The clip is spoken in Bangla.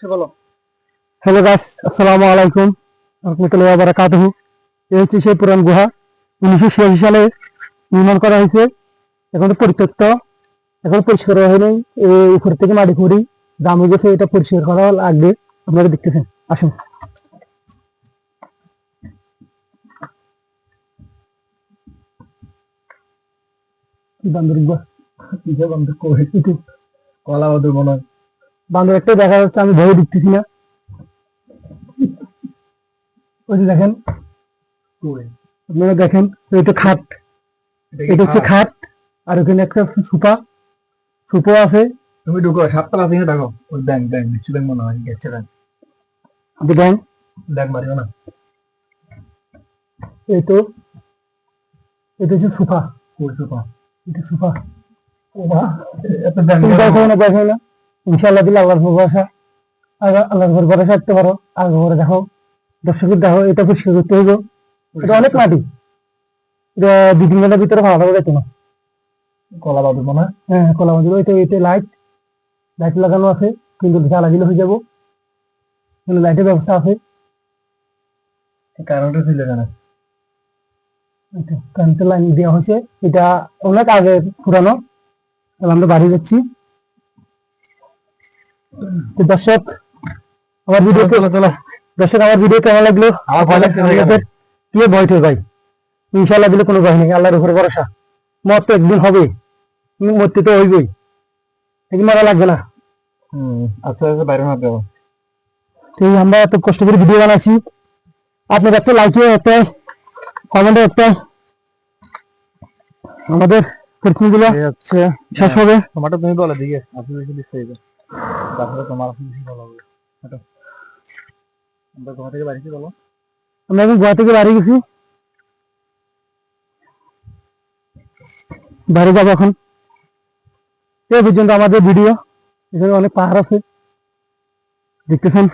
হ্যালো গাইস, আসসালামু আলাইকুম রাহমাতুল্লাহি ওয়া বারাকাতুহু। এই হচ্ছে সেই পুরান গুহা, 1986 সালে নির্মাণ করা হয়েছে। এখন তো পরিত্যক্ত, এখন পরিষ্কার হয়নি। এই উপর থেকে মাটি খুঁড়ি দামে গেছে, এটা পরিষ্কার করা লাগবে। আপনারা দেখতেছেন, আসুন। বান্দর গুহা, কিসে বান্দর কোহে কিছু কলা বান্দর মনে হয়। বান্দর একটা দেখা যাচ্ছে, আমি ভয় দেখতেছি না। ওই যে দেখেন, আপনারা দেখেন, এটা খাট, এটা হচ্ছে খাট। আর ওখানে একটা সুপা আছে। তুমি ঢুকো, সাততলা থেকে ঢাকো। ওই ব্যাংক নিশ্চয় ব্যাংক মনে হয়, গেছে ব্যাংক। আপনি ব্যাংক মারিও না। এই তো, এটা হচ্ছে সুপা। ওই সুপা, এটা সুপা। ও মা, এত ব্যাংক দেখো না। ইনশাআল্লাহ দিলে আল্লাহর ভরসা, আল্লাহর ঘর ভরসা রাখতে পারো। আর ঘরে দেখো, দর্শকের দেখো, এটা পরিষ্কার করতে হইব। এটা অনেক মাটি, এটা 2-3 ঘন্টার ভিতরে ভালো হবে যেত না। কলা বাঁধব না, হ্যাঁ কলা বাঁধব। এতে লাইট লাগানো আছে, কিন্তু জ্বালা দিলে হয়ে যাবো। লাইটের ব্যবস্থা আছে। কারেন্টের ছিল এখানে, কারেন্টের লাইন দেওয়া হয়েছে। এটা অনেক আগে পুরানো। আমরা বাড়ি যাচ্ছি। তো দর্শক, আমার ভিডিও কেমন লাগলো? আমার ভয় লাগছে, কি ভয় তো ভাই, ইনশাআল্লাহ দিলে কোনো ভয় নেই, আল্লাহর উপরে ভরসা। মত তো একদিন হবে, মরতে তো হইবই, একদিন মারা লাগবে না। আচ্ছা বাইরে না দেবো। তো আমরা এত কষ্ট করে ভিডিও বানাচ্ছি, আপনার একটা লাইকে, একটা কমেন্টে, একটা আমাদের প্রতিনিধিগুলো হচ্ছে শেষ হবে। তোমারটা তুমি বলে দিকে, আপনি বেশি দিচ্ছে তারপরে তোমার আমরা গোয়া থেকে বাড়ি বলো। আমরা এখন গোয়া থেকে বাড়ি গেছি, বাড়ি যাবো এখন। এই পর্যন্ত আমাদের ভিডিও। এখানে অনেক পাহাড় আছে, দেখতেছেন।